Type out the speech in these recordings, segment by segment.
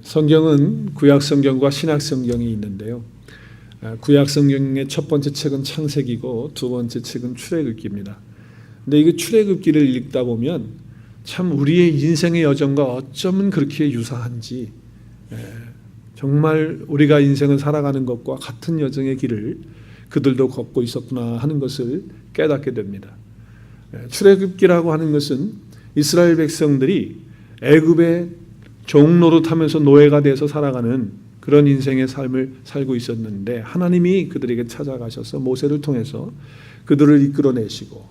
성경은 구약 성경과 신약 성경이 있는데요. 구약 성경의 첫 번째 책은 창세기고 두 번째 책은 출애굽기입니다. 근데 이 출애굽기를 읽다 보면 참 우리의 인생의 여정과 어쩌면 그렇게 유사한지, 정말 우리가 인생을 살아가는 것과 같은 여정의 길을 그들도 걷고 있었구나 하는 것을 깨닫게 됩니다. 출애굽기라고 하는 것은 이스라엘 백성들이 애굽의 종노릇하면서 노예가 돼서 살아가는 그런 인생의 삶을 살고 있었는데, 하나님이 그들에게 찾아가셔서 모세를 통해서 그들을 이끌어내시고,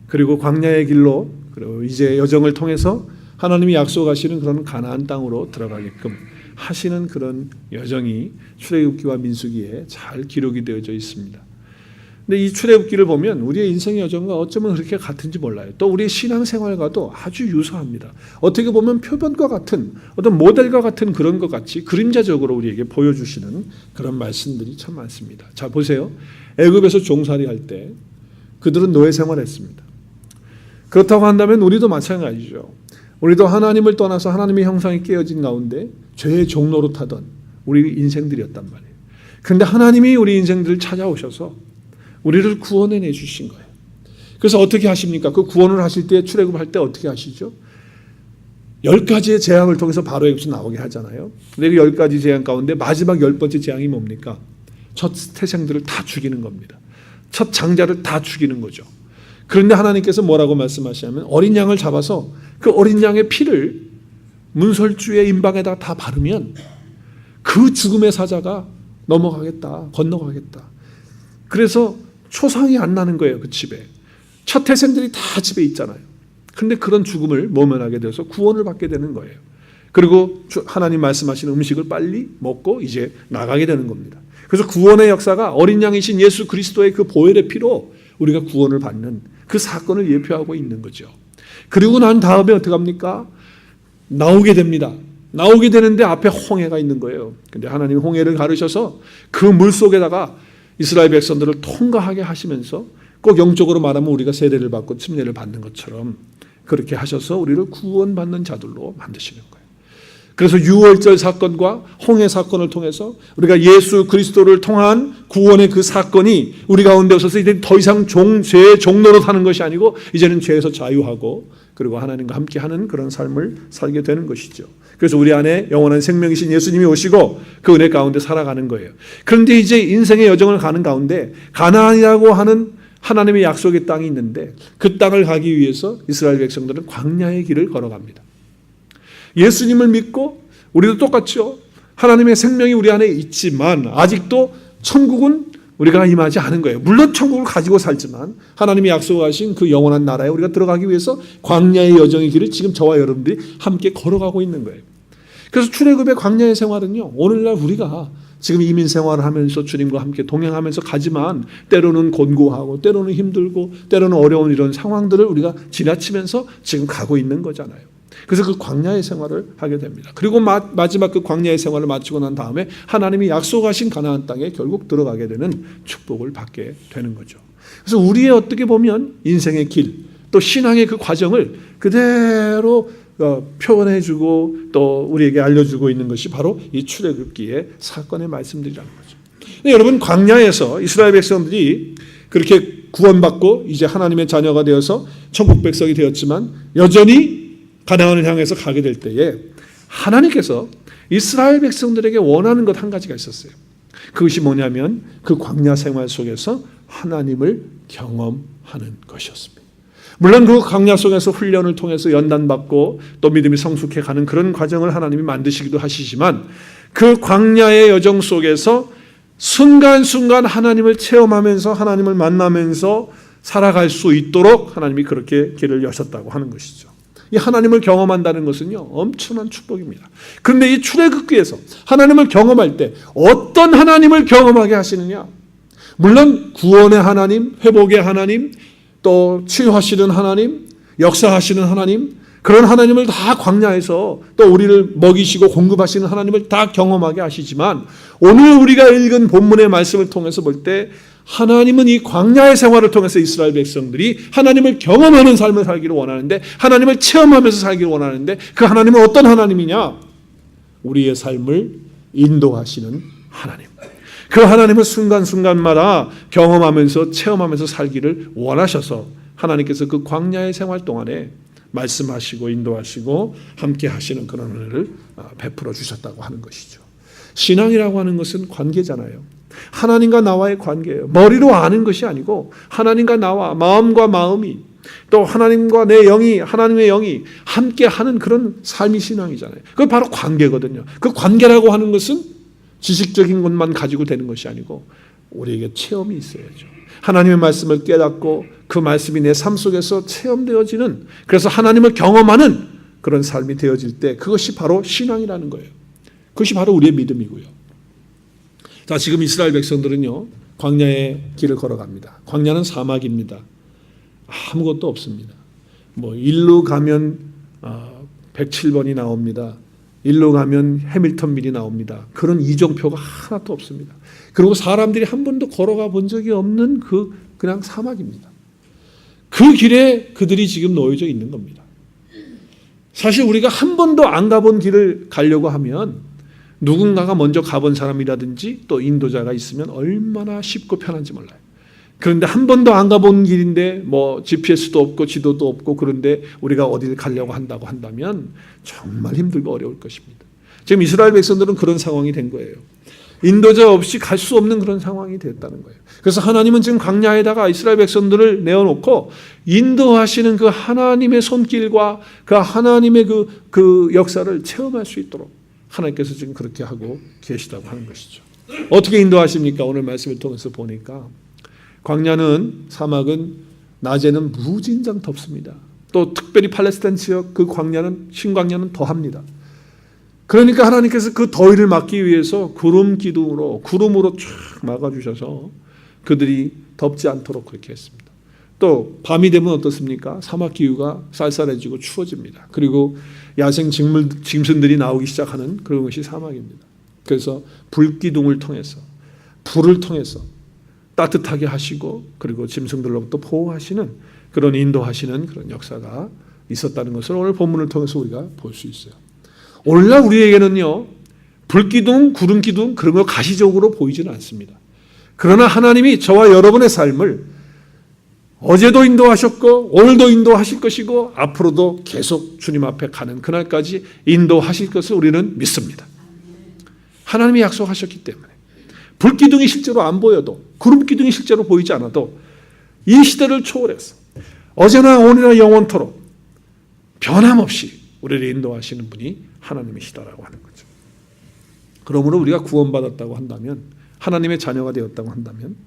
그리고 광야의 길로, 그리고 이제 여정을 통해서 하나님이 약속하시는 그런 가나안 땅으로 들어가게끔 하시는 그런 여정이 출애굽기와 민수기에 잘 기록이 되어져 있습니다. 근데 이 출애굽기를 보면 우리의 인생의 여정과 어쩌면 그렇게 같은지 몰라요. 또 우리의 신앙생활과도 아주 유사합니다. 어떻게 보면 표본과 같은, 어떤 모델과 같은 그런 것 같이 그림자적으로 우리에게 보여주시는 그런 말씀들이 참 많습니다. 자, 보세요. 애굽에서 종살이 할 때 그들은 노예 생활했습니다. 그렇다고 한다면 우리도 마찬가지죠. 우리도 하나님을 떠나서 하나님의 형상이 깨어진 가운데 죄의 종노릇하던 우리 인생들이었단 말이에요. 그런데 하나님이 우리 인생들을 찾아오셔서 우리를 구원해 주신 거예요. 그래서 어떻게 하십니까? 그 구원을 하실 때, 출애굽할 때 어떻게 하시죠? 10가지의 재앙을 통해서 바로 애굽에서 나오게 하잖아요. 근데 그 10가지 재앙 가운데 마지막 10번째 재앙이 뭡니까? 첫 태생들을 다 죽이는 겁니다. 첫 장자를 다 죽이는 거죠. 그런데 하나님께서 뭐라고 말씀하시냐면, 어린 양을 잡아서 그 어린 양의 피를 문설주의 임방에다 다 바르면 그 죽음의 사자가 넘어가겠다, 건너가겠다. 그래서 초상이 안 나는 거예요. 그 집에 첫 태생들이 다 집에 있잖아요. 그런데 그런 죽음을 모면하게 돼서 구원을 받게 되는 거예요. 그리고 하나님 말씀하시는 음식을 빨리 먹고 이제 나가게 되는 겁니다. 그래서 구원의 역사가 어린 양이신 예수 그리스도의 그 보혈의 피로 우리가 구원을 받는 그 사건을 예표하고 있는 거죠. 그리고 난 다음에 어떻게 합니까? 나오게 됩니다. 나오게 되는데 앞에 홍해가 있는 거예요. 근데 하나님 홍해를 가르셔서 그 물 속에다가 이스라엘 백성들을 통과하게 하시면서, 꼭 영적으로 말하면 우리가 세례를 받고 침례를 받는 것처럼 그렇게 하셔서 우리를 구원받는 자들로 만드시는 거예요. 그래서 유월절 사건과 홍해 사건을 통해서 우리가 예수 그리스도를 통한 구원의 그 사건이 우리 가운데 없어서 이제 더 이상 죄의 종노릇 하는 것이 아니고 이제는 죄에서 자유하고 그리고 하나님과 함께하는 그런 삶을 살게 되는 것이죠. 그래서 우리 안에 영원한 생명이신 예수님이 오시고 그 은혜 가운데 살아가는 거예요. 그런데 이제 인생의 여정을 가는 가운데 가나안이라고 하는 하나님의 약속의 땅이 있는데, 그 땅을 가기 위해서 이스라엘 백성들은 광야의 길을 걸어갑니다. 예수님을 믿고 우리도 똑같죠. 하나님의 생명이 우리 안에 있지만 아직도 천국은 우리가 임하지 않은 거예요. 물론 천국을 가지고 살지만 하나님이 약속하신 그 영원한 나라에 우리가 들어가기 위해서 광야의 여정의 길을 지금 저와 여러분들이 함께 걸어가고 있는 거예요. 그래서 출애굽의 광야의 생활은요, 오늘날 우리가 지금 이민 생활을 하면서 주님과 함께 동행하면서 가지만 때로는 곤고하고 때로는 힘들고 때로는 어려운 이런 상황들을 우리가 지나치면서 지금 가고 있는 거잖아요. 그래서 그 광야의 생활을 하게 됩니다. 그리고 마지막 그 광야의 생활을 마치고 난 다음에 하나님이 약속하신 가나안 땅에 결국 들어가게 되는 축복을 받게 되는 거죠. 그래서 우리의 어떻게 보면 인생의 길, 또 신앙의 그 과정을 그대로 표현해주고 또 우리에게 알려주고 있는 것이 바로 이 출애굽기의 사건의 말씀들이라는 거죠. 근데 여러분, 광야에서 이스라엘 백성들이 그렇게 구원받고 이제 하나님의 자녀가 되어서 천국 백성이 되었지만 여전히 가나안을 향해서 가게 될 때에 하나님께서 이스라엘 백성들에게 원하는 것 한 가지가 있었어요. 그것이 뭐냐면 그 광야 생활 속에서 하나님을 경험하는 것이었습니다. 물론 그 광야 속에서 훈련을 통해서 연단받고 또 믿음이 성숙해 가는 그런 과정을 하나님이 만드시기도 하시지만, 그 광야의 여정 속에서 순간순간 하나님을 체험하면서 하나님을 만나면서 살아갈 수 있도록 하나님이 그렇게 길을 여셨다고 하는 것이죠. 이 하나님을 경험한다는 것은요, 엄청난 축복입니다. 그런데 이 출애굽기에서 하나님을 경험할 때 어떤 하나님을 경험하게 하시느냐? 물론 구원의 하나님, 회복의 하나님, 또 치유하시는 하나님, 역사하시는 하나님, 그런 하나님을 다 광야에서 또 우리를 먹이시고 공급하시는 하나님을 다 경험하게 하시지만, 오늘 우리가 읽은 본문의 말씀을 통해서 볼 때 하나님은 이 광야의 생활을 통해서 이스라엘 백성들이 하나님을 경험하는 삶을 살기를 원하는데, 하나님을 체험하면서 살기를 원하는데, 그 하나님은 어떤 하나님이냐? 우리의 삶을 인도하시는 하나님. 그 하나님을 순간순간마다 경험하면서 체험하면서 살기를 원하셔서 하나님께서 그 광야의 생활 동안에 말씀하시고 인도하시고 함께 하시는 그런 은혜를 베풀어 주셨다고 하는 것이죠. 신앙이라고 하는 것은 관계잖아요. 하나님과 나와의 관계예요. 머리로 아는 것이 아니고 하나님과 나와 마음과 마음이 또 하나님과 내 영이 하나님의 영이 함께하는 그런 삶이 신앙이잖아요. 그게 바로 관계거든요. 그 관계라고 하는 것은 지식적인 것만 가지고 되는 것이 아니고 우리에게 체험이 있어야죠. 하나님의 말씀을 깨닫고 그 말씀이 내 삶 속에서 체험되어지는, 그래서 하나님을 경험하는 그런 삶이 되어질 때 그것이 바로 신앙이라는 거예요. 그것이 바로 우리의 믿음이고요. 자, 지금 이스라엘 백성들은요, 광야의 길을 걸어갑니다. 광야는 사막입니다. 아무것도 없습니다. 일로 가면 107번이 나옵니다. 일로 가면 해밀턴 밀이 나옵니다. 그런 이정표가 하나도 없습니다. 그리고 사람들이 한 번도 걸어가 본 적이 없는 그냥 사막입니다. 그 길에 그들이 지금 놓여져 있는 겁니다. 사실 우리가 한 번도 안 가본 길을 가려고 하면 누군가가 먼저 가본 사람이라든지 또 인도자가 있으면 얼마나 쉽고 편한지 몰라요. 그런데 한 번도 안 가본 길인데 GPS도 없고 지도도 없고 그런데 우리가 어디를 가려고 한다고 한다면 정말 힘들고 어려울 것입니다. 지금 이스라엘 백성들은 그런 상황이 된 거예요. 인도자 없이 갈 수 없는 그런 상황이 됐다는 거예요. 그래서 하나님은 지금 광야에다가 이스라엘 백성들을 내어놓고 인도하시는 그 하나님의 손길과 그 하나님의 그 역사를 체험할 수 있도록 하나님께서 지금 그렇게 하고 계시다고 하는 것이죠. 어떻게 인도하십니까? 오늘 말씀을 통해서 보니까 광야는, 사막은 낮에는 무진장 덥습니다. 또 특별히 팔레스타인 지역 그 광야는, 신광야는 더합니다. 그러니까 하나님께서 그 더위를 막기 위해서 구름으로 쫙 막아주셔서 그들이 덥지 않도록 그렇게 했습니다. 또 밤이 되면 어떻습니까? 사막 기후가 쌀쌀해지고 추워집니다. 그리고 야생 짐승들이 나오기 시작하는 그런 것이 사막입니다. 그래서 불기둥을 통해서, 불을 통해서 따뜻하게 하시고 그리고 짐승들로부터 보호하시는 그런 인도하시는 그런 역사가 있었다는 것을 오늘 본문을 통해서 우리가 볼 수 있어요. 오늘날 우리에게는요, 불기둥, 구름기둥 그런 거 가시적으로 보이지는 않습니다. 그러나 하나님이 저와 여러분의 삶을 어제도 인도하셨고 오늘도 인도하실 것이고 앞으로도 계속 주님 앞에 가는 그날까지 인도하실 것을 우리는 믿습니다. 하나님이 약속하셨기 때문에 불기둥이 실제로 안 보여도, 구름기둥이 실제로 보이지 않아도 이 시대를 초월해서 어제나 오늘이나 영원토록 변함없이 우리를 인도하시는 분이 하나님이시다라고 하는 거죠. 그러므로 우리가 구원받았다고 한다면, 하나님의 자녀가 되었다고 한다면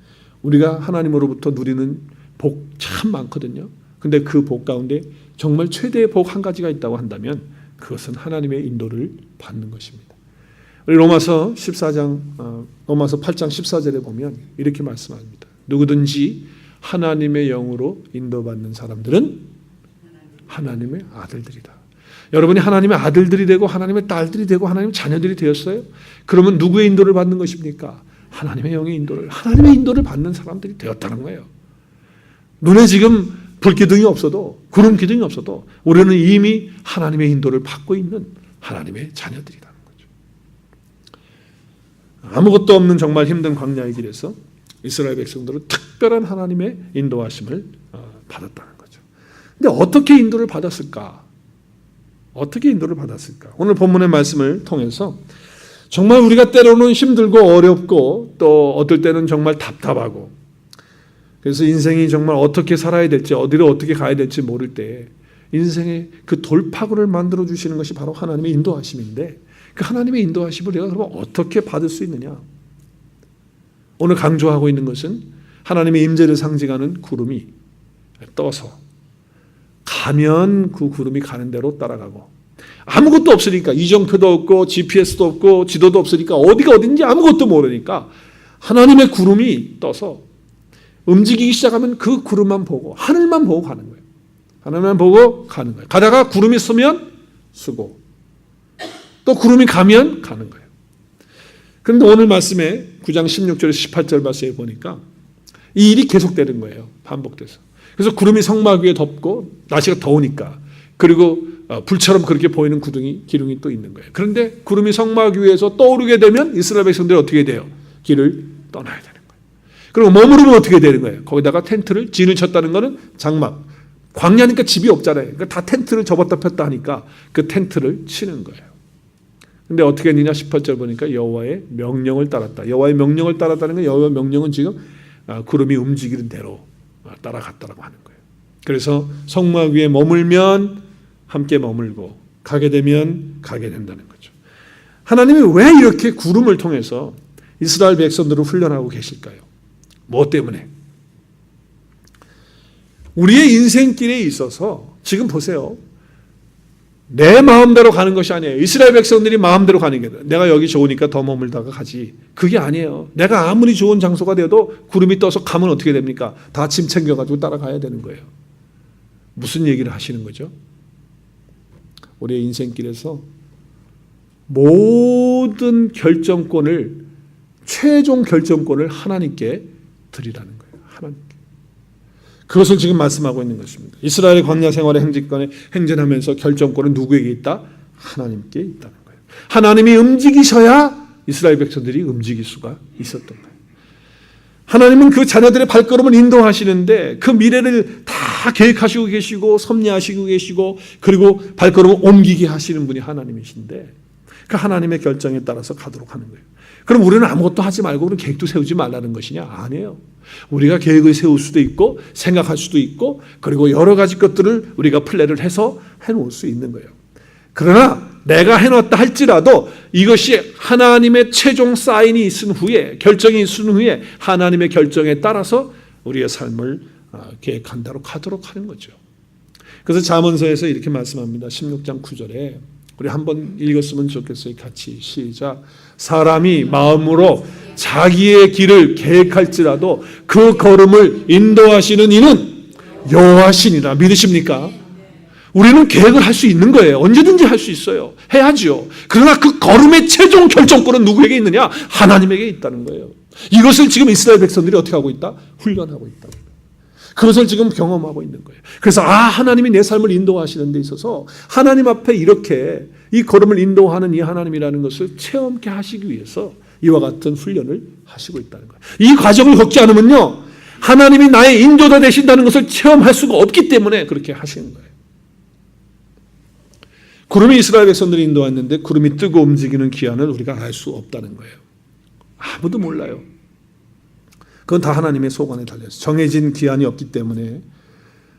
우리가 하나님으로부터 누리는 복 참 많거든요. 근데 그 복 가운데 정말 최대의 복 한 가지가 있다고 한다면 그것은 하나님의 인도를 받는 것입니다. 우리 로마서 8장 14절에 보면 이렇게 말씀합니다. 누구든지 하나님의 영으로 인도받는 사람들은 하나님의 아들들이다. 여러분이 하나님의 아들들이 되고 하나님의 딸들이 되고 하나님의 자녀들이 되었어요? 그러면 누구의 인도를 받는 것입니까? 하나님의 영의 인도를, 하나님의 인도를 받는 사람들이 되었다는 거예요. 눈에 지금 불기둥이 없어도, 구름기둥이 없어도 우리는 이미 하나님의 인도를 받고 있는 하나님의 자녀들이라는 거죠. 아무것도 없는 정말 힘든 광야의 길에서 이스라엘 백성들은 특별한 하나님의 인도하심을 받았다는 거죠. 근데 어떻게 인도를 받았을까? 어떻게 인도를 받았을까? 오늘 본문의 말씀을 통해서 정말 우리가 때로는 힘들고 어렵고 또 어떨 때는 정말 답답하고, 그래서 인생이 정말 어떻게 살아야 될지, 어디로 어떻게 가야 될지 모를 때 인생의 그 돌파구를 만들어 주시는 것이 바로 하나님의 인도하심인데, 그 하나님의 인도하심을 내가 그러면 어떻게 받을 수 있느냐? 오늘 강조하고 있는 것은 하나님의 임재를 상징하는 구름이 떠서 가면 그 구름이 가는 대로 따라가고, 아무것도 없으니까, 이정표도 없고 GPS도 없고 지도도 없으니까 어디가 어딘지 아무것도 모르니까 하나님의 구름이 떠서 움직이기 시작하면 그 구름만 보고 하늘만 보고 가는 거예요. 하늘만 보고 가는 거예요. 가다가 구름이 서면 서고 또 구름이 가면 가는 거예요. 그런데 오늘 말씀에 9장 16절에서 18절 말씀에 보니까 이 일이 계속되는 거예요. 반복돼서. 그래서 구름이 성막 위에 덮고 날씨가 더우니까, 그리고 불처럼 그렇게 보이는 기둥이 또 있는 거예요. 그런데 구름이 성막 위에서 떠오르게 되면 이스라엘 백성들이 어떻게 돼요? 길을 떠나야 되는 거예요. 그리고 머무르면 어떻게 되는 거예요? 거기다가 텐트를 진을 쳤다는 것은 장막. 광야니까 집이 없잖아요. 그러니까 다 텐트를 접었다 폈다 하니까 그 텐트를 치는 거예요. 근데 어떻게 했느냐 18절 보니까 여호와의 명령을 따랐다. 여호와의 명령을 따랐다는 건 여호와의 명령은 지금 구름이 움직이는 대로 따라갔다라고 하는 거예요. 그래서 성막 위에 머물면 함께 머물고 가게 되면 가게 된다는 거죠. 하나님이 왜 이렇게 구름을 통해서 이스라엘 백성들을 훈련하고 계실까요? 뭐 때문에? 우리의 인생길에 있어서 지금 보세요. 내 마음대로 가는 것이 아니에요. 이스라엘 백성들이 마음대로 가는 게 내가 여기 좋으니까 더 머물다가 가지. 그게 아니에요. 내가 아무리 좋은 장소가 되어도 구름이 떠서 가면 어떻게 됩니까? 다 짐 챙겨가지고 따라가야 되는 거예요. 무슨 얘기를 하시는 거죠? 우리의 인생길에서 모든 결정권을 최종 결정권을 하나님께 드리라는 거예요. 하나님께. 그것을 지금 말씀하고 있는 것입니다. 이스라엘의 광야 생활의 행진하면서 결정권은 누구에게 있다? 하나님께 있다는 거예요. 하나님이 움직이셔야 이스라엘 백성들이 움직일 수가 있었던 거예요. 하나님은 그 자녀들의 발걸음을 인도하시는데 그 미래를 다 계획하시고 계시고 섭리하시고 계시고 그리고 발걸음을 옮기게 하시는 분이 하나님이신데 그 하나님의 결정에 따라서 가도록 하는 거예요. 그럼 우리는 아무것도 하지 말고 그런 계획도 세우지 말라는 것이냐? 아니에요. 우리가 계획을 세울 수도 있고 생각할 수도 있고 그리고 여러 가지 것들을 우리가 플랜을 해서 해놓을 수 있는 거예요. 그러나 내가 해놨다 할지라도 이것이 하나님의 최종 사인이 있은 후에 결정이 있은 후에 하나님의 결정에 따라서 우리의 삶을 계획한다로 가도록 하는 거죠. 그래서 잠언서에서 이렇게 말씀합니다. 16장 9절에 우리 한번 읽었으면 좋겠어요. 같이 시작. 사람이 마음으로 자기의 길을 계획할지라도 그 걸음을 인도하시는 이는 여호와시니라. 믿으십니까? 우리는 계획을 할 수 있는 거예요. 언제든지 할 수 있어요. 해야지요. 그러나 그 걸음의 최종 결정권은 누구에게 있느냐? 하나님에게 있다는 거예요. 이것을 지금 이스라엘 백성들이 어떻게 하고 있다? 훈련하고 있다. 그것을 지금 경험하고 있는 거예요. 그래서 하나님이 내 삶을 인도하시는 데 있어서 하나님 앞에 이렇게 이 걸음을 인도하는 이 하나님이라는 것을 체험케 하시기 위해서 이와 같은 훈련을 하시고 있다는 거예요. 이 과정을 겪지 않으면요, 하나님이 나의 인도자 되신다는 것을 체험할 수가 없기 때문에 그렇게 하시는 거예요. 구름이 이스라엘 백성들이 인도했는데 구름이 뜨고 움직이는 기한을 우리가 알 수 없다는 거예요. 아무도 몰라요. 그건 다 하나님의 소관에 달려있어요. 정해진 기한이 없기 때문에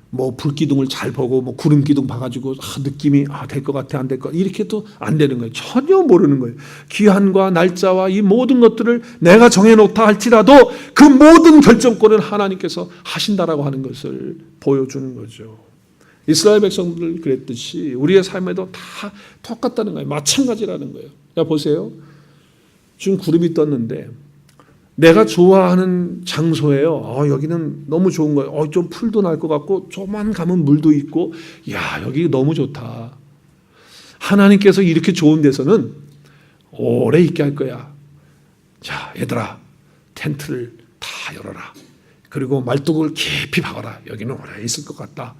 뭐 불기둥을 잘 보고 뭐 구름 기둥 봐가지고 느낌이 될 것 같아 안 될 것 같아 이렇게도 안 되는 거예요. 전혀 모르는 거예요. 기한과 날짜와 이 모든 것들을 내가 정해놓다 할지라도 그 모든 결정권을 하나님께서 하신다라고 하는 것을 보여주는 거죠. 이스라엘 백성들 그랬듯이 우리의 삶에도 다 똑같다는 거예요. 마찬가지라는 거예요. 자 보세요. 지금 구름이 떴는데 내가 좋아하는 장소예요. 여기는 너무 좋은 거예요. 좀 풀도 날 것 같고 조만 가면 물도 있고 야 여기 너무 좋다. 하나님께서 이렇게 좋은 데서는 오래 있게 할 거야. 자 얘들아 텐트를 다 열어라. 그리고 말뚝을 깊이 박아라. 여기는 오래 있을 것 같다.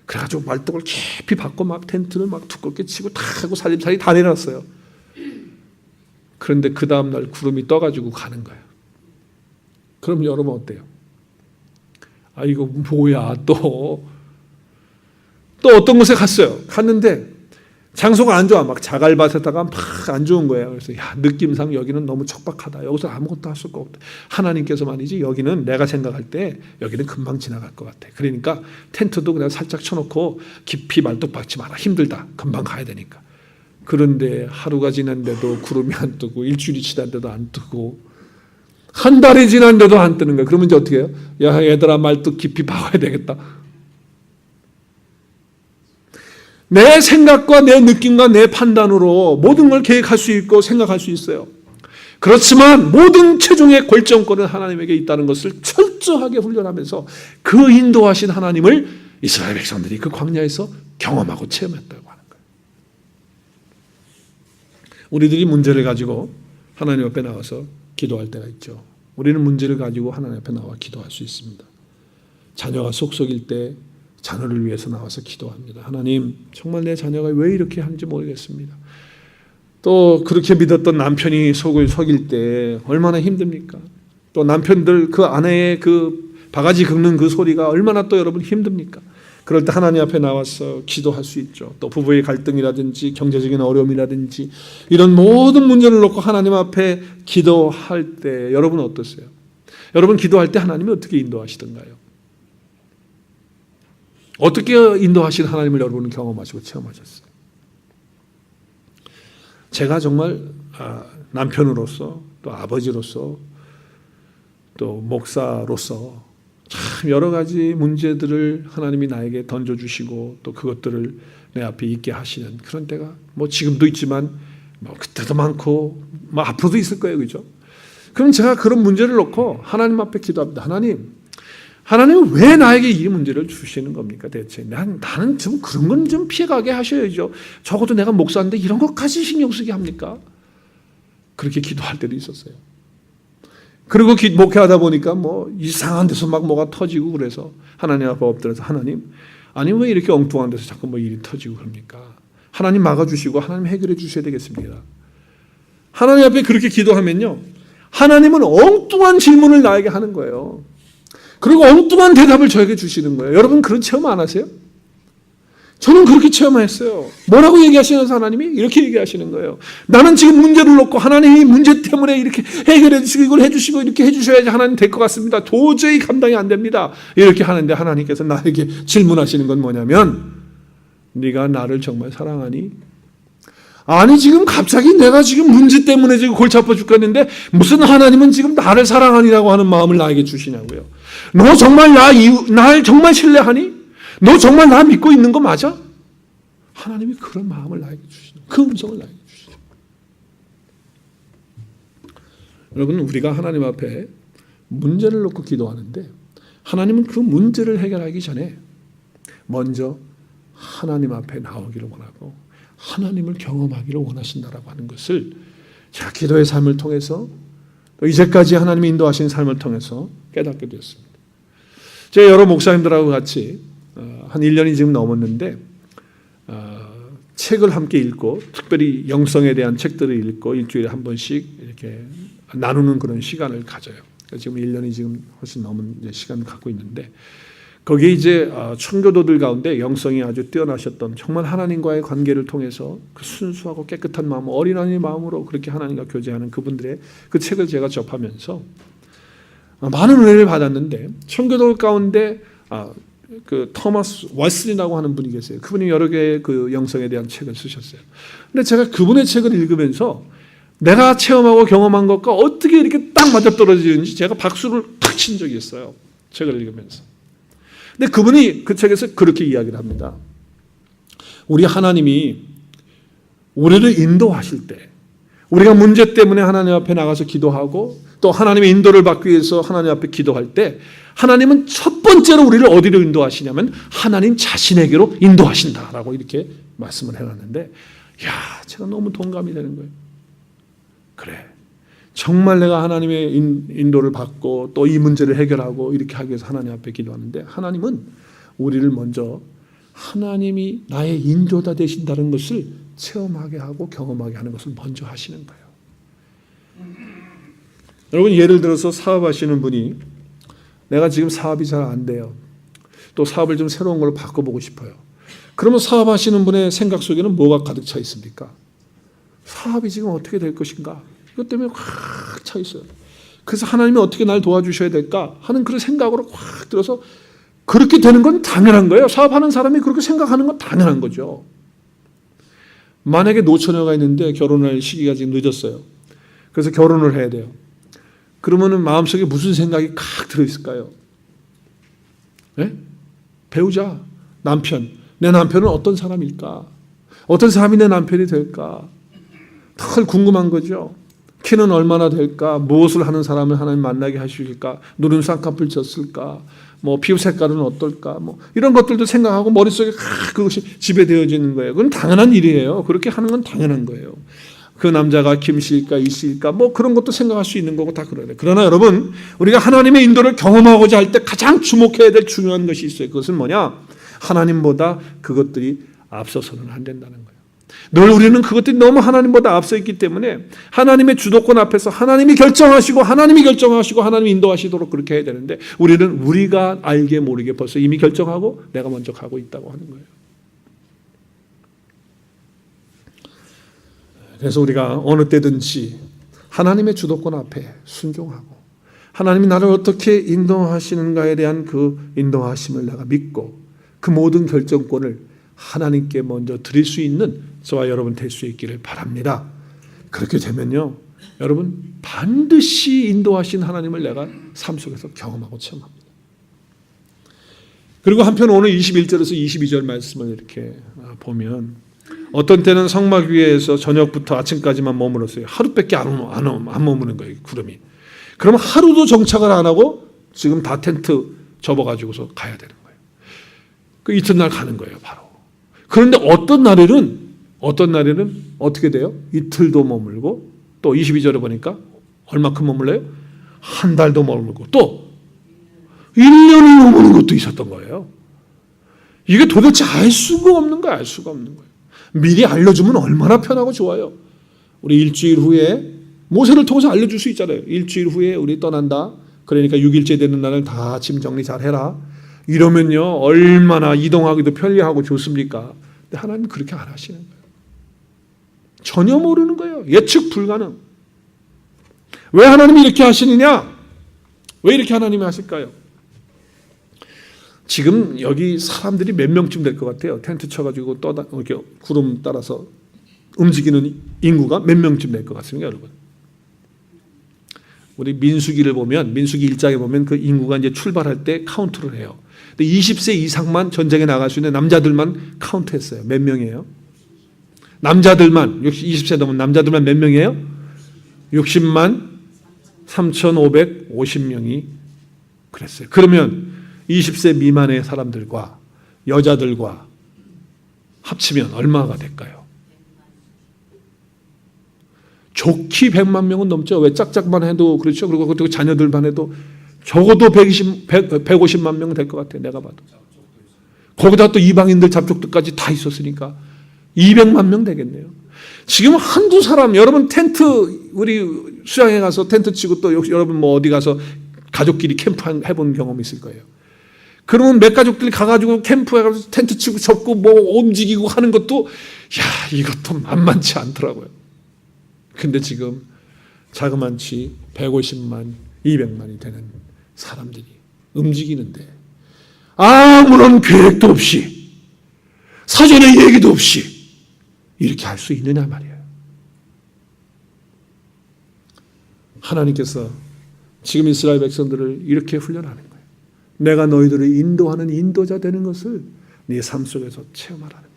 그래가지고 말뚝을 깊이 박고 막 텐트를 막 두껍게 치고 다 하고 살림살이 다 내놨어요. 그런데 그 다음날 구름이 떠가지고 가는 거예요. 그럼 여러분 어때요? 이거 뭐야 또 어떤 곳에 갔어요. 갔는데 장소가 안 좋아. 막 자갈밭에다가 막 안 좋은 거예요. 그래서 느낌상 여기는 너무 척박하다. 여기서 아무것도 할 수가 없다. 하나님께서 말이지 여기는 내가 생각할 때 여기는 금방 지나갈 것 같아. 그러니까 텐트도 그냥 살짝 쳐놓고 깊이 말뚝 박지 마라. 힘들다. 금방 가야 되니까. 그런데 하루가 지났는데도 구름이 안 뜨고 일주일이 지났는데도 안 뜨고 한 달이 지났는데도 안 뜨는 거야. 그러면 이제 어떻게 해요? 야 얘들아 말뚝 깊이 박아야 되겠다. 내 생각과 내 느낌과 내 판단으로 모든 걸 계획할 수 있고 생각할 수 있어요. 그렇지만 모든 최종의 결정권은 하나님에게 있다는 것을 철저하게 훈련하면서 그 인도하신 하나님을 이스라엘 백성들이 그 광야에서 경험하고 체험했다고 하는 거예요. 우리들이 문제를 가지고 하나님 앞에 나와서 기도할 때가 있죠. 우리는 문제를 가지고 하나님 앞에 나와 기도할 수 있습니다. 자녀가 속속일 때, 자녀를 위해서 나와서 기도합니다. 하나님, 정말 내 자녀가 왜 이렇게 하는지 모르겠습니다. 또 그렇게 믿었던 남편이 속을 속일 때 얼마나 힘듭니까? 또 남편들 그 아내의 그 바가지 긁는 그 소리가 얼마나 또 여러분 힘듭니까? 그럴 때 하나님 앞에 나와서 기도할 수 있죠. 또 부부의 갈등이라든지 경제적인 어려움이라든지 이런 모든 문제를 놓고 하나님 앞에 기도할 때 여러분 어떠세요? 여러분 기도할 때 하나님이 어떻게 인도하시던가요? 어떻게 인도하신 하나님을 여러분은 경험하시고 체험하셨어요? 제가 정말 남편으로서 또 아버지로서 또 목사로서 참 여러 가지 문제들을 하나님이 나에게 던져주시고 또 그것들을 내 앞에 있게 하시는 그런 때가 뭐 지금도 있지만 뭐 그때도 많고 뭐 앞으로도 있을 거예요. 그죠? 그럼 제가 그런 문제를 놓고 하나님 앞에 기도합니다. 하나님은 왜 나에게 이 문제를 주시는 겁니까 대체? 나는 좀 그런 건 좀 피해가게 하셔야죠. 적어도 내가 목사인데 이런 것까지 신경 쓰게 합니까? 그렇게 기도할 때도 있었어요. 그리고 목회하다 보니까 뭐 이상한 데서 막 뭐가 터지고 그래서 하나님 앞에 엎드려서 하나님, 아니 왜 이렇게 엉뚱한 데서 자꾸 뭐 일이 터지고 그럽니까? 하나님 막아주시고 하나님 해결해 주셔야 되겠습니다. 하나님 앞에 그렇게 기도하면요, 하나님은 엉뚱한 질문을 나에게 하는 거예요. 그리고 엉뚱한 대답을 저에게 주시는 거예요. 여러분 그런 체험 안 하세요? 저는 그렇게 체험했어요. 뭐라고 얘기하시는 하나님이? 이렇게 얘기하시는 거예요. 나는 지금 문제를 놓고 하나님이 문제 때문에 이렇게 해결해 주시고 이걸 해주시고 이렇게 해주셔야지 하나님 될 것 같습니다. 도저히 감당이 안 됩니다. 이렇게 하는데 하나님께서 나에게 질문하시는 건 뭐냐면, 네가 나를 정말 사랑하니? 아니 지금 갑자기 내가 지금 문제 때문에 지금 골치 아파 죽겠는데 무슨 하나님은 지금 나를 사랑하니라고 하는 마음을 나에게 주시냐고요. 너 정말 날 정말 신뢰하니? 너 정말 나 믿고 있는 거 맞아? 하나님이 그런 마음을 나에게 주시는, 그 음성을 나에게 주시죠. 여러분 우리가 하나님 앞에 문제를 놓고 기도하는데 하나님은 그 문제를 해결하기 전에 먼저 하나님 앞에 나오기를 원하고 하나님을 경험하기를 원하신다라고 하는 것을 제가 기도의 삶을 통해서 또 이제까지 하나님이 인도하신 삶을 통해서 깨닫게 되었습니다. 제가 여러 목사님들하고 같이 한 1년이 지금 넘었는데 책을 함께 읽고 특별히 영성에 대한 책들을 읽고 일주일에 한 번씩 이렇게 나누는 그런 시간을 가져요. 지금 1년이 지금 훨씬 넘은 시간을 갖고 있는데 거기에 이제 청교도들 가운데 영성이 아주 뛰어나셨던 정말 하나님과의 관계를 통해서 그 순수하고 깨끗한 마음, 어린아이 마음으로 그렇게 하나님과 교제하는 그분들의 그 책을 제가 접하면서 많은 은혜를 받았는데 청교도 가운데 그 토마스 웨슬리라고 하는 분이 계세요. 그분이 여러 개의 그 영성에 대한 책을 쓰셨어요. 근데 제가 그분의 책을 읽으면서 내가 체험하고 경험한 것과 어떻게 이렇게 딱 맞아떨어지는지 제가 박수를 탁 친 적이 있어요. 책을 읽으면서. 근데 그분이 그 책에서 그렇게 이야기를 합니다. 우리 하나님이 우리를 인도하실 때 우리가 문제 때문에 하나님 앞에 나가서 기도하고 또 하나님의 인도를 받기 위해서 하나님 앞에 기도할 때 하나님은 첫 번째로 우리를 어디로 인도하시냐면 하나님 자신에게로 인도하신다라고 이렇게 말씀을 해놨는데 제가 너무 동감이 되는 거예요. 그래, 정말 내가 하나님의 인도를 받고 또 이 문제를 해결하고 이렇게 하기 위해서 하나님 앞에 기도하는데 하나님은 우리를 먼저 하나님이 나의 인도자 되신다는 것을 체험하게 하고 경험하게 하는 것을 먼저 하시는 거예요. 여러분 예를 들어서 사업하시는 분이 내가 지금 사업이 잘 안 돼요. 또 사업을 좀 새로운 걸로 바꿔보고 싶어요. 그러면 사업하시는 분의 생각 속에는 뭐가 가득 차 있습니까? 사업이 지금 어떻게 될 것인가? 이것 때문에 확 차 있어요. 그래서 하나님이 어떻게 날 도와주셔야 될까 하는 그런 생각으로 확 들어서 그렇게 되는 건 당연한 거예요. 사업하는 사람이 그렇게 생각하는 건 당연한 거죠. 만약에 노처녀가 있는데 결혼할 시기가 지금 늦었어요. 그래서 결혼을 해야 돼요. 그러면은 마음속에 무슨 생각이 칵 들어있을까요? 네? 배우자, 남편. 내 남편은 어떤 사람일까? 어떤 사람이 내 남편이 될까? 덜 궁금한 거죠. 키는 얼마나 될까? 무엇을 하는 사람을 하나님 만나게 하실까? 눈은 쌍꺼풀 졌을까? 뭐 피부 색깔은 어떨까? 뭐 이런 것들도 생각하고 머릿속에 그것이 지배되어지는 거예요. 그건 당연한 일이에요. 그렇게 하는 건 당연한 거예요. 그 남자가 김씨일까 이씨일까 뭐 그런 것도 생각할 수 있는 거고 다 그래요. 그러나 여러분 우리가 하나님의 인도를 경험하고자 할 때 가장 주목해야 될 중요한 것이 있어요. 그것은 뭐냐? 하나님보다 그것들이 앞서서는 안 된다는 거예요. 늘 우리는 그것들이 너무 하나님보다 앞서 있기 때문에 하나님의 주도권 앞에서 하나님이 결정하시고 하나님이 인도하시도록 그렇게 해야 되는데 우리는 우리가 알게 모르게 벌써 이미 결정하고 내가 먼저 가고 있다고 하는 거예요. 그래서 우리가 어느 때든지 하나님의 주도권 앞에 순종하고 하나님이 나를 어떻게 인도하시는가에 대한 그 인도하심을 내가 믿고 그 모든 결정권을 하나님께 먼저 드릴 수 있는 저와 여러분 될 수 있기를 바랍니다. 그렇게 되면요, 여러분 반드시 인도하신 하나님을 내가 삶 속에서 경험하고 체험합니다. 그리고 한편 오늘 21절에서 22절 말씀을 이렇게 보면 어떤 때는 성막 위에서 저녁부터 아침까지만 머물었어요. 하루밖에 안 머무는 거예요, 구름이. 그러면 하루도 정착을 안 하고 지금 다 텐트 접어가지고서 가야 되는 거예요. 그 이튿날 가는 거예요, 바로. 그런데 어떤 날에는 어떻게 돼요? 이틀도 머물고 또 22절에 보니까 얼마큼 머물러요? 한 달도 머물고 또 1년이 머무는 것도 있었던 거예요. 이게 도대체 알 수가 없는 거예요. 미리 알려주면 얼마나 편하고 좋아요. 우리 일주일 후에 모세를 통해서 알려줄 수 있잖아요. 일주일 후에 우리 떠난다. 그러니까 6일째 되는 날을 다 짐 정리 잘 해라. 이러면요 얼마나 이동하기도 편리하고 좋습니까? 근데 하나님은 그렇게 안 하시는 거예요. 전혀 모르는 거예요. 예측 불가능. 왜 하나님이 이렇게 하시느냐? 왜 이렇게 하나님이 하실까요? 지금 여기 사람들이 몇 명쯤 될 것 같아요? 텐트 쳐가지고 이렇게 구름 따라서 움직이는 인구가 몇 명쯤 될 것 같습니까, 여러분? 우리 민수기를 보면, 민수기 1장에 보면 그 인구가 이제 출발할 때 카운트를 해요. 근데 20세 이상만 전쟁에 나갈 수 있는 남자들만 카운트했어요. 몇 명이에요? 남자들만, 20세 넘은 남자들만 몇 명이에요? 60만 3,550명이 그랬어요. 그러면 20세 미만의 사람들과 여자들과 합치면 얼마가 될까요? 좋기 100만 명은 넘죠. 왜 짝짝만 해도 그렇죠. 그리고 그것도 자녀들만 해도 적어도 150만 명은 될 것 같아요. 내가 봐도. 거기다 또 이방인들 잡족들까지 다 있었으니까 200만 명 되겠네요. 지금 한두 사람, 여러분 텐트 우리 수양에 가서 텐트 치고 또 여러분 뭐 어디 가서 가족끼리 캠프 해본 경험 있을 거예요. 그러면 몇 가족들이 가가지고 캠프에 가서 텐트 치고 접고 뭐 움직이고 하는 것도 이것도 만만치 않더라고요. 근데 지금 자그만치 150만, 200만이 되는 사람들이 움직이는데 아무런 계획도 없이 사전에 얘기도 없이 이렇게 할 수 있느냐 말이에요. 하나님께서 지금 이스라엘 백성들을 이렇게 훈련하는 거예요. 내가 너희들을 인도하는 인도자 되는 것을 네 삶 속에서 체험하라는 거예요.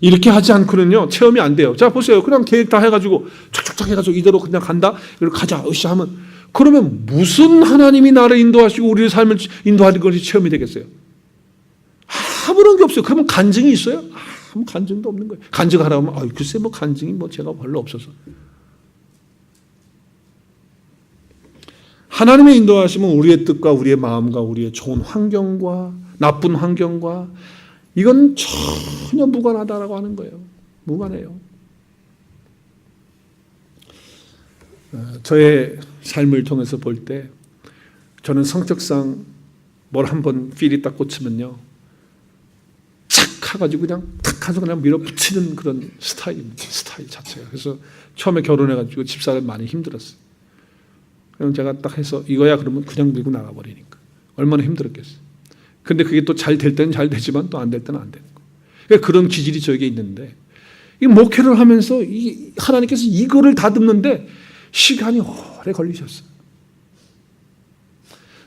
이렇게 하지 않고는요 체험이 안 돼요. 자 보세요. 그냥 계획 다 해가지고 쫙쫙 해가지고 이대로 그냥 간다. 그리고 가자. 으쌰 하면 그러면 무슨 하나님이 나를 인도하시고 우리의 삶을 인도하는 것이 체험이 되겠어요? 아무런 게 없어요. 그러면 간증이 있어요? 아무 간증도 없는 거예요. 간증하라고 하면 글쎄 뭐 간증이 뭐 제가 별로 없어서. 하나님의 인도하심은 우리의 뜻과 우리의 마음과 우리의 좋은 환경과 나쁜 환경과 이건 전혀 무관하다라고 하는 거예요. 무관해요. 저의 삶을 통해서 볼 때 저는 성격상 뭘 한번 필이 딱 꽂히면요 착 해가지고 그냥 탁 해서 그냥 밀어붙이는 그런 스타일입니다. 스타일 자체가. 그래서 처음에 결혼해가지고 집사람 많이 힘들었어요. 그럼 제가 딱 해서 이거야 그러면 그냥 밀고 나가버리니까 얼마나 힘들었겠어요. 근데 그게 또 잘 될 때는 잘 되지만 또 안 될 때는 안 되는 거예요. 그러니까 그런 기질이 저에게 있는데 이 목회를 하면서 하나님께서 이거를 다듬는데 시간이 오래 걸리셨어요.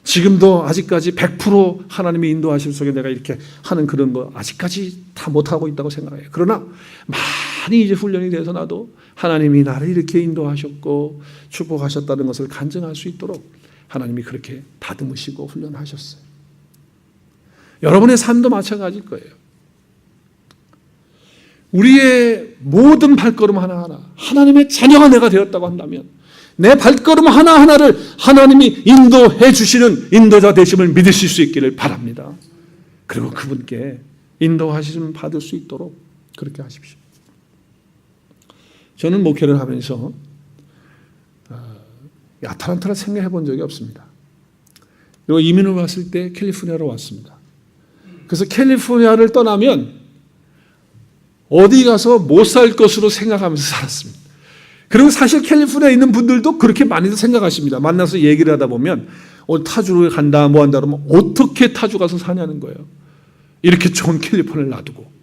지금도 아직까지 100% 하나님의 인도하심 속에 내가 이렇게 하는 그런 거 아직까지 다 못하고 있다고 생각해요. 그러나 많이 이제 훈련이 돼서 나도 하나님이 나를 이렇게 인도하셨고 축복하셨다는 것을 간증할 수 있도록 하나님이 그렇게 다듬으시고 훈련하셨어요. 여러분의 삶도 마찬가지일 거예요. 우리의 모든 발걸음 하나하나 하나님의 자녀가 내가 되었다고 한다면 내 발걸음 하나하나를 하나님이 인도해 주시는 인도자 되심을 믿으실 수 있기를 바랍니다. 그리고 그분께 인도하심을 받을 수 있도록 그렇게 하십시오. 저는 목회를 하면서 아틀란타를 생각해 본 적이 없습니다. 그리고 이민을 왔을 때 캘리포니아로 왔습니다. 그래서 캘리포니아를 떠나면 어디 가서 못 살 것으로 생각하면서 살았습니다. 그리고 사실 캘리포니아에 있는 분들도 그렇게 많이들 생각하십니다. 만나서 얘기를 하다 보면 타주로 간다 뭐 한다 그러면 어떻게 타주 가서 사냐는 거예요. 이렇게 좋은 캘리포니아를 놔두고.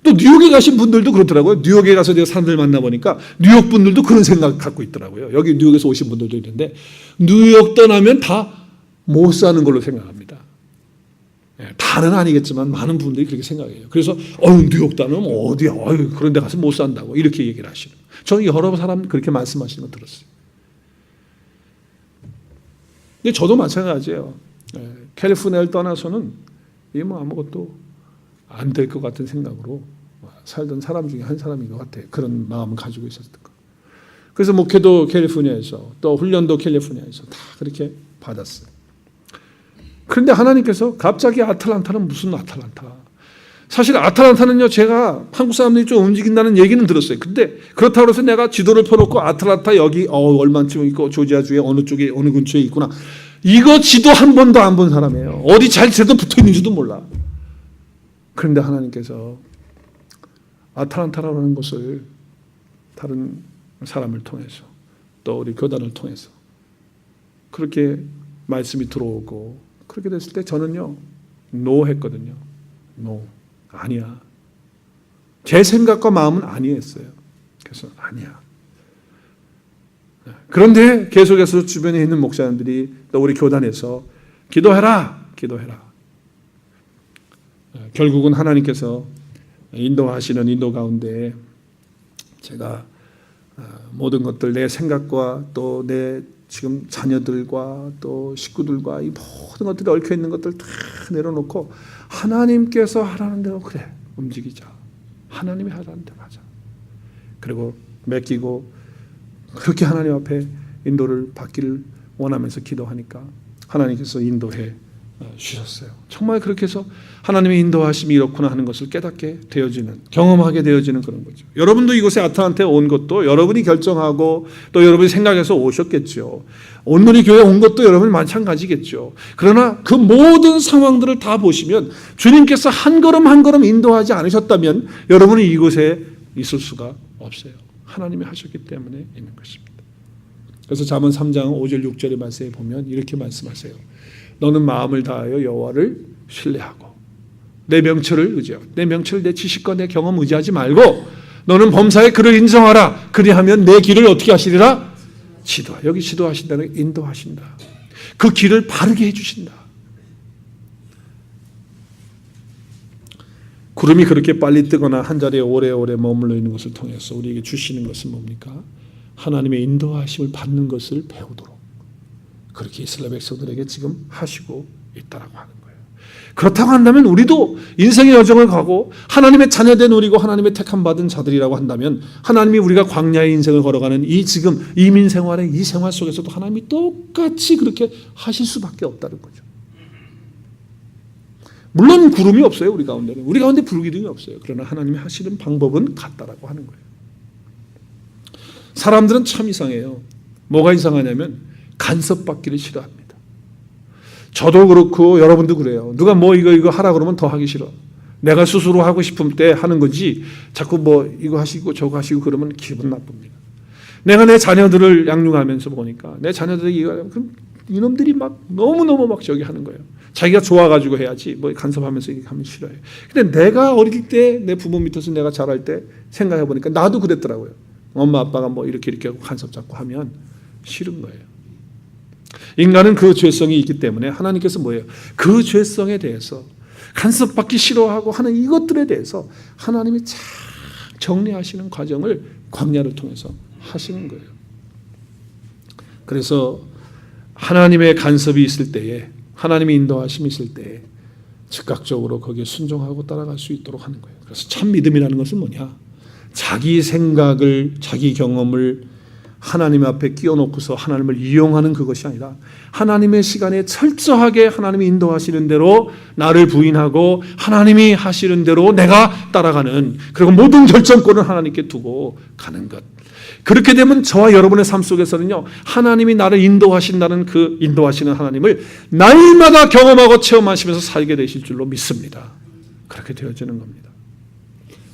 또 뉴욕에 가신 분들도 그렇더라고요. 뉴욕에 가서 제가 사람들 만나보니까 뉴욕 분들도 그런 생각 갖고 있더라고요. 여기 뉴욕에서 오신 분들도 있는데 뉴욕 떠나면 다 못 사는 걸로 생각합니다. 다는 아니겠지만 많은 분들이 그렇게 생각해요. 그래서 뉴욕 떠나면 어디야? 그런 데 가서 못 산다고 이렇게 얘기를 하시는. 저는 여러 사람 그렇게 말씀하시는 거 들었어요. 근데 저도 마찬가지예요. 캘리포니아를 떠나서는 이게 뭐 아무것도 안 될 것 같은 생각으로 살던 사람 중에 한 사람인 것 같아요. 그런 마음을 가지고 있었던 거. 그래서 목회도 캘리포니아에서 또 훈련도 캘리포니아에서 다 그렇게 받았어요. 그런데 하나님께서 갑자기 아틀란타는 무슨 아틀란타? 사실 아틀란타는요, 제가 한국 사람들이 좀 움직인다는 얘기는 들었어요. 근데 그렇다고 해서 내가 지도를 펴놓고 아틀란타 여기 얼마쯤 있고 조지아주에 어느 쪽에 어느 근처에 있구나. 이거 지도 한 번도 안 본 사람이에요. 어디 잘 제대로 붙어 있는지도 몰라. 그런데 하나님께서 아틀란타라는 곳을 다른 사람을 통해서 또 우리 교단을 통해서 그렇게 말씀이 들어오고 그렇게 됐을 때 저는요 노 했거든요. 노 아니야. 제 생각과 마음은 아니었어요. 그래서 아니야. 그런데 계속해서 주변에 있는 목사님들이 또 우리 교단에서 기도해라. 결국은 하나님께서 인도하시는 인도 가운데 제가 모든 것들 내 생각과 또 내 지금 자녀들과 또 식구들과 이 모든 것들이 얽혀 있는 것들 다 내려놓고 하나님께서 하라는 대로 그래 움직이자. 하나님이 하라는 대로 하자. 그리고 맡기고 그렇게 하나님 앞에 인도를 받기를 원하면서 기도하니까 하나님께서 인도해 주셨어요. 정말 그렇게 해서 하나님의 인도하심이 이렇구나 하는 것을 깨닫게 되어지는, 경험하게 되어지는 그런 거죠. 여러분도 이곳에 아틀란타에 온 것도 여러분이 결정하고 또 여러분이 생각해서 오셨겠죠. 온누리 교회에 온 것도 여러분 마찬가지겠죠. 그러나 그 모든 상황들을 다 보시면 주님께서 한 걸음 한 걸음 인도하지 않으셨다면 여러분이 이곳에 있을 수가 없어요. 하나님이 하셨기 때문에 있는 것입니다. 그래서 잠언 3장 5절 6절의 말씀에 보면 이렇게 말씀하세요. 너는 마음을 다하여 여호와를 신뢰하고 내 명철을 의지하고 내 명철 내 지식과 내 경험 의지하지 말고 너는 범사에 그를 인정하라. 그리하면 내 길을 어떻게 하시리라? 지도하. 여기 지도하신다는 인도하신다. 그 길을 바르게 해주신다. 구름이 그렇게 빨리 뜨거나 한 자리에 오래오래 머물러 있는 것을 통해서 우리에게 주시는 것은 뭡니까? 하나님의 인도하심을 받는 것을 배우도록 그렇게 이스라엘 백성들에게 지금 하시고 있다라고 하는 거예요. 그렇다고 한다면 우리도 인생의 여정을 가고 하나님의 자녀된 우리고 하나님의 택함 받은 자들이라고 한다면 하나님이 우리가 광야의 인생을 걸어가는 이 지금 이민 생활의 이 생활 속에서도 하나님이 똑같이 그렇게 하실 수밖에 없다는 거죠. 물론 구름이 없어요. 우리 가운데는. 우리 가운데 불기둥이 없어요. 그러나 하나님이 하시는 방법은 같다라고 하는 거예요. 사람들은 참 이상해요. 뭐가 이상하냐면 간섭받기를 싫어합니다. 저도 그렇고 여러분도 그래요. 누가 뭐 이거 하라 그러면 더 하기 싫어. 내가 스스로 하고 싶을 때 하는 거지 자꾸 뭐 이거 하시고 저거 하시고 그러면 기분 나쁩니다. 내가 내 자녀들을 양육하면서 보니까 내 자녀들이 그럼 이놈들이 막 너무너무 막 저기 하는 거예요. 자기가 좋아가지고 해야지 뭐 간섭하면서 이렇게 하면 싫어요. 근데 내가 어릴 때 내 부모 밑에서 내가 자랄 때 생각해 보니까 나도 그랬더라고요. 엄마 아빠가 뭐 이렇게 하고 간섭 잡고 하면 싫은 거예요. 인간은 그 죄성이 있기 때문에 하나님께서 뭐예요? 그 죄성에 대해서 간섭받기 싫어하고 하는 이것들에 대해서 하나님이 잘 정리하시는 과정을 광야를 통해서 하시는 거예요. 그래서 하나님의 간섭이 있을 때에 하나님의 인도하심이 있을 때에 즉각적으로 거기에 순종하고 따라갈 수 있도록 하는 거예요. 그래서 참 믿음이라는 것은 뭐냐? 자기 생각을 자기 경험을 하나님 앞에 끼워놓고서 하나님을 이용하는 그것이 아니라 하나님의 시간에 철저하게 하나님이 인도하시는 대로 나를 부인하고 하나님이 하시는 대로 내가 따라가는, 그리고 모든 결정권을 하나님께 두고 가는 것. 그렇게 되면 저와 여러분의 삶 속에서는요, 하나님이 나를 인도하신다는 그 인도하시는 하나님을 날마다 경험하고 체험하시면서 살게 되실 줄로 믿습니다. 그렇게 되어지는 겁니다.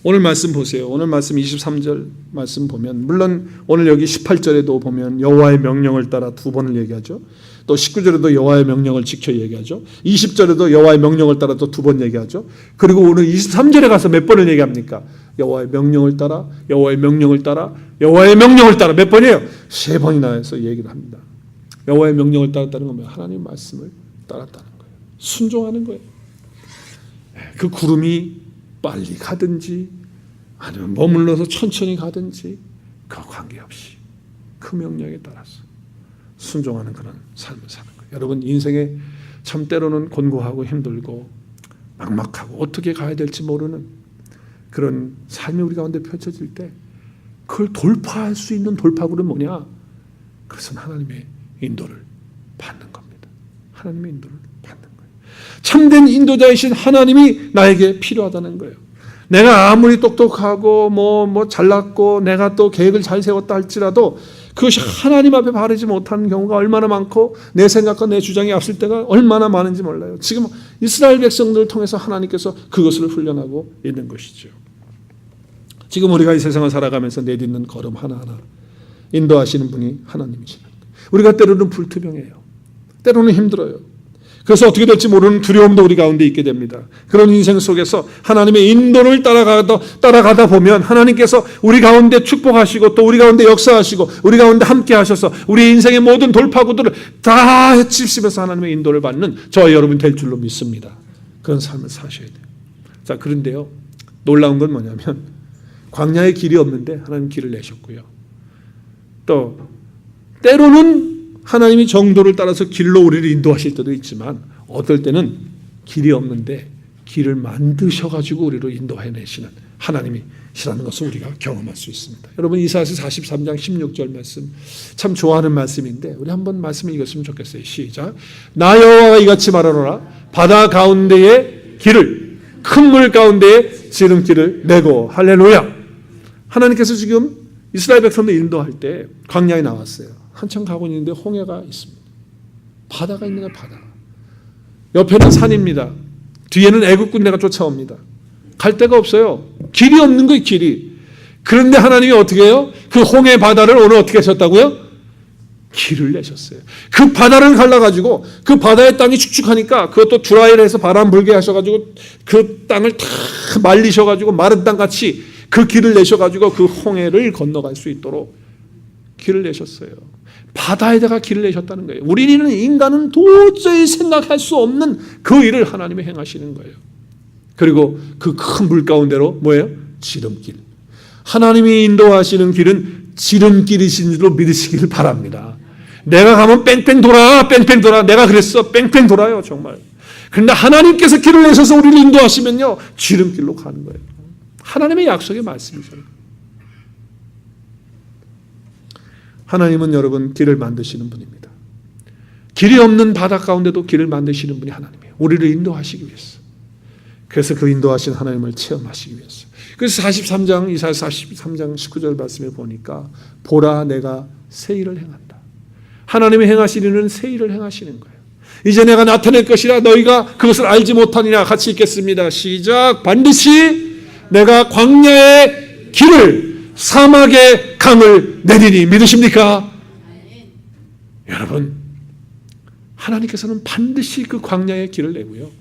오늘 말씀 보세요. 오늘 말씀 23절 말씀 보면, 물론 오늘 여기 18절에도 보면 여호와의 명령을 따라 두 번을 얘기하죠. 또 19절에도 여호와의 명령을 지켜 얘기하죠. 20절에도 여호와의 명령을 따라 또 두 번 얘기하죠. 그리고 오늘 23절에 가서 몇 번을 얘기합니까? 여호와의 명령을 따라, 여호와의 명령을 따라, 여호와의 명령을 따라. 몇 번이에요? 3번이나 해서 얘기를 합니다. 여호와의 명령을 따랐다는 건 뭐예요? 하나님의 말씀을 따랐다는 거예요. 순종하는 거예요. 그 구름이 빨리 가든지 아니면 머물러서 천천히 가든지 그 관계없이 그 명령에 따라서 순종하는 그런 삶을 사는 거예요. 여러분, 인생에 참 때로는 곤고하고 힘들고 막막하고 어떻게 가야 될지 모르는 그런 삶이 우리 가운데 펼쳐질 때 그걸 돌파할 수 있는 돌파구는 뭐냐? 그것은 하나님의 인도를 받는 겁니다. 하나님의 인도를 받는 거예요. 참된 인도자이신 하나님이 나에게 필요하다는 거예요. 내가 아무리 똑똑하고 뭐 잘났고 내가 또 계획을 잘 세웠다 할지라도 그것이 하나님 앞에 바르지 못하는 경우가 얼마나 많고 내 생각과 내 주장이 앞설 때가 얼마나 많은지 몰라요. 지금 이스라엘 백성들을 통해서 하나님께서 그것을 훈련하고 있는 것이죠. 지금 우리가 이 세상을 살아가면서 내딛는 걸음 하나하나 인도하시는 분이 하나님이시는 거예요. 우리가 때로는 불투명해요. 때로는 힘들어요. 그래서 어떻게 될지 모르는 두려움도 우리 가운데 있게 됩니다. 그런 인생 속에서 하나님의 인도를 따라가다 보면 하나님께서 우리 가운데 축복하시고 또 우리 가운데 역사하시고 우리 가운데 함께 하셔서 우리 인생의 모든 돌파구들을 다 헤치시면서 하나님의 인도를 받는 저와 여러분 될 줄로 믿습니다. 그런 삶을 사셔야 돼요. 자, 그런데요, 놀라운 건 뭐냐면 광야에 길이 없는데 하나님 길을 내셨고요. 또 때로는 하나님이 정도를 따라서 길로 우리를 인도하실 때도 있지만 어떨 때는 길이 없는데 길을 만드셔가지고 우리를 인도해내시는 하나님이시라는 것을 우리가 경험할 수 있습니다. 여러분, 이사야서 43장 16절 말씀 참 좋아하는 말씀인데 우리 한번 말씀을 읽었으면 좋겠어요. 시작. 나 여호와가 이같이 말하노라. 바다 가운데의 길을, 큰 물 가운데에 지름길을 내고. 할렐루야. 하나님께서 지금 이스라엘 백성들 인도할 때 광야에 나왔어요. 한참 가고 있는데 홍해가 있습니다. 바다가 있는 거예요. 바다. 옆에는 산입니다. 뒤에는 애국 군대가 쫓아옵니다. 갈 데가 없어요. 길이 없는 거예요. 길이. 그런데 하나님이 어떻게 해요? 그 홍해 바다를 오늘 어떻게 하셨다고요? 길을 내셨어요. 그 바다를 갈라가지고 그 바다의 땅이 축축하니까 그것도 드라이를 해서 바람 불게 하셔가지고 그 땅을 다 말리셔가지고 마른 땅같이 그 길을 내셔가지고 그 홍해를 건너갈 수 있도록 길을 내셨어요. 바다에다가 길을 내셨다는 거예요. 우리는 인간은 도저히 생각할 수 없는 그 일을 하나님이 행하시는 거예요. 그리고 그 큰 물 가운데로 뭐예요? 지름길. 하나님이 인도하시는 길은 지름길이신 줄로 믿으시길 바랍니다. 내가 가면 뺑뺑 돌아, 뺑뺑 돌아. 내가 그랬어. 뺑뺑 돌아요, 정말. 그런데 하나님께서 길을 내셔서 우리를 인도하시면요, 지름길로 가는 거예요. 하나님의 약속의 말씀이잖아요. 하나님은 여러분 길을 만드시는 분입니다. 길이 없는 바다 가운데도 길을 만드시는 분이 하나님이에요. 우리를 인도하시기 위해서. 그래서 그 인도하신 하나님을 체험하시기 위해서. 그래서 43장, 이사야 43장 19절 말씀에 보니까 보라 내가 새 일을 행한다. 하나님이 행하시는 일은 새 일을 행하시는 거예요. 이제 내가 나타낼 것이라 너희가 그것을 알지 못하느냐. 같이 읽겠습니다. 시작. 반드시 내가 광야의 길을 사막의 강을 내리니. 믿으십니까? 여러분, 하나님께서는 반드시 그 광야의 길을 내고요,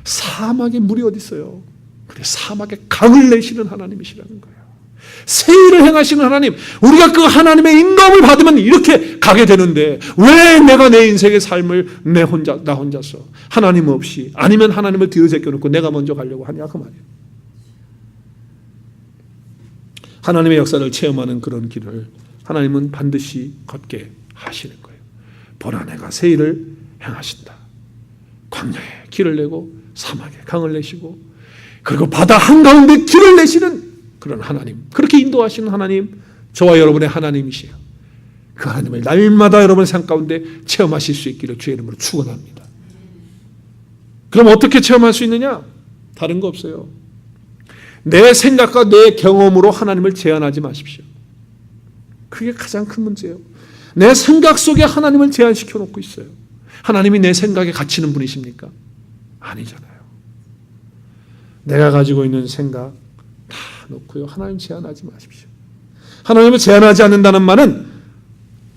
사막에 물이 어디 있어요? 근데 사막에 강을 내시는 하나님이시라는 거예요. 새 일을 행하시는 하나님. 우리가 그 하나님의 인도함을 받으면 이렇게 가게 되는데 왜 내가 내 인생의 삶을 나 혼자서 하나님 없이, 아니면 하나님을 뒤로 제껴놓고 내가 먼저 가려고 하냐, 그 말이에요. 하나님의 역사를 체험하는 그런 길을 하나님은 반드시 걷게 하시는 거예요. 보라 내가 새 일을 행하신다. 광야에 길을 내고 사막에 강을 내시고 그리고 바다 한가운데 길을 내시는 그런 하나님, 그렇게 인도하시는 하나님, 저와 여러분의 하나님이시에요. 그 하나님을 날마다 여러분의 삶 가운데 체험하실 수 있기를 주의 이름으로 축원합니다. 그럼 어떻게 체험할 수 있느냐? 다른 거 없어요. 내 생각과 내 경험으로 하나님을 제한하지 마십시오. 그게 가장 큰 문제예요. 내 생각 속에 하나님을 제한시켜 놓고 있어요. 하나님이 내 생각에 갇히는 분이십니까? 아니잖아요. 내가 가지고 있는 생각 다 놓고요. 하나님 제한하지 마십시오. 하나님을 제한하지 않는다는 말은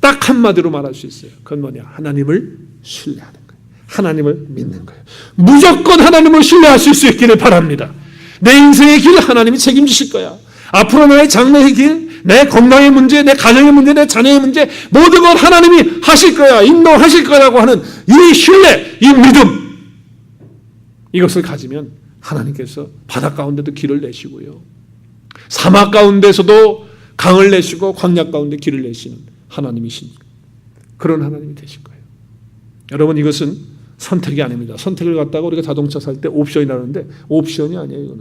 딱 한마디로 말할 수 있어요. 그건 뭐냐? 하나님을 신뢰하는 거예요. 하나님을 믿는 거예요. 무조건 하나님을 신뢰하실 수 있기를 바랍니다. 내 인생의 길 하나님이 책임지실 거야. 앞으로 나의 장래의 길, 내 건강의 문제, 내 가정의 문제, 내 자녀의 문제 모든 걸 하나님이 하실 거야. 인도하실 거라고 하는 이 신뢰, 이 믿음, 이것을 가지면 하나님께서 바다 가운데도 길을 내시고요. 사막 가운데서도 강을 내시고 광야 가운데 길을 내시는 하나님이신 그런 하나님이 되실 거예요. 여러분, 이것은 선택이 아닙니다. 선택을 갖다가 우리가 자동차 살 때 옵션이라는데 옵션이 아니에요.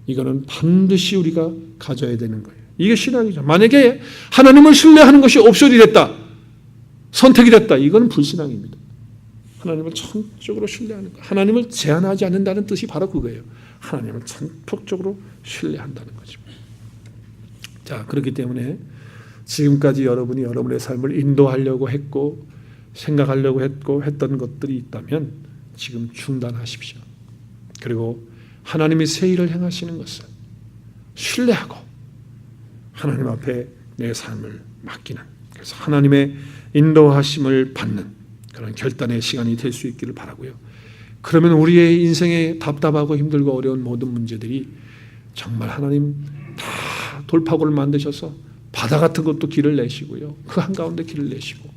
이거는 반드시 우리가 가져야 되는 거예요. 이게 신앙이죠. 만약에 하나님을 신뢰하는 것이 옵션이 됐다, 선택이 됐다, 이거는 불신앙입니다. 하나님을 전적으로 신뢰하는 거, 하나님을 제한하지 않는다는 뜻이 바로 그거예요. 하나님을 전폭적으로 신뢰한다는 거죠. 자, 그렇기 때문에 지금까지 여러분이 여러분의 삶을 인도하려고 했고 생각하려고 했고 했던 것들이 있다면 지금 중단하십시오. 그리고 하나님이 새 일을 행하시는 것을 신뢰하고 하나님 앞에 내 삶을 맡기는, 그래서 하나님의 인도하심을 받는 그런 결단의 시간이 될 수 있기를 바라고요. 그러면 우리의 인생에 답답하고 힘들고 어려운 모든 문제들이 정말 하나님 다 돌파구를 만드셔서 바다 같은 것도 길을 내시고요. 그 한가운데 길을 내시고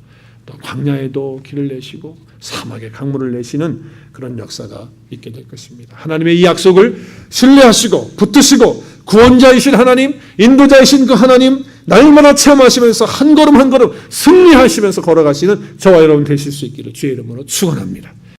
또 광야에도 길을 내시고 사막에 강물을 내시는 그런 역사가 있게 될 것입니다. 하나님의 이 약속을 신뢰하시고 붙드시고 구원자이신 하나님, 인도자이신 그 하나님 날마다 체험하시면서 한 걸음 한 걸음 승리하시면서 걸어가시는 저와 여러분 되실 수 있기를 주의 이름으로 축원합니다.